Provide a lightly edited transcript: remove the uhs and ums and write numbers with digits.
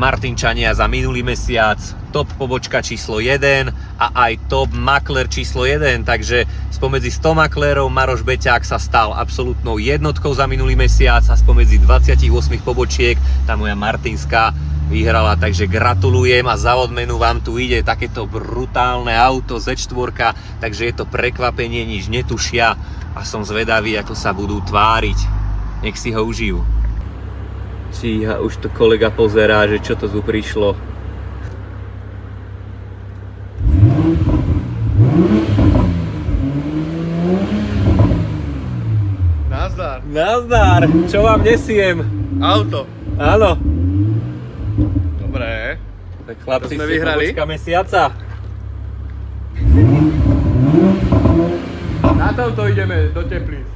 Martinčania za minulý mesiac, top pobočka číslo 1 a aj top makler číslo 1, takže spomedzi 100 maklérov Maroš Beťák sa stal absolútnou jednotkou za minulý mesiac a spomedzi 28 pobočiek tá moja Martinská vyhrala, takže gratulujem a za odmenu vám tu ide takéto brutálne auto Z4, takže je to prekvapenie, nič netušia a som zvedavý, ako sa budú tváriť. Nech si ho užijú. Číha, už to kolega pozerá, že čo to tu prišlo. Nazdar. Nazdar, čo vám nesiem? Auto. Áno. Dobré. Tak chlapci, sme vyhrali. pobočka mesiaca. Na tomto ideme do Teplíc.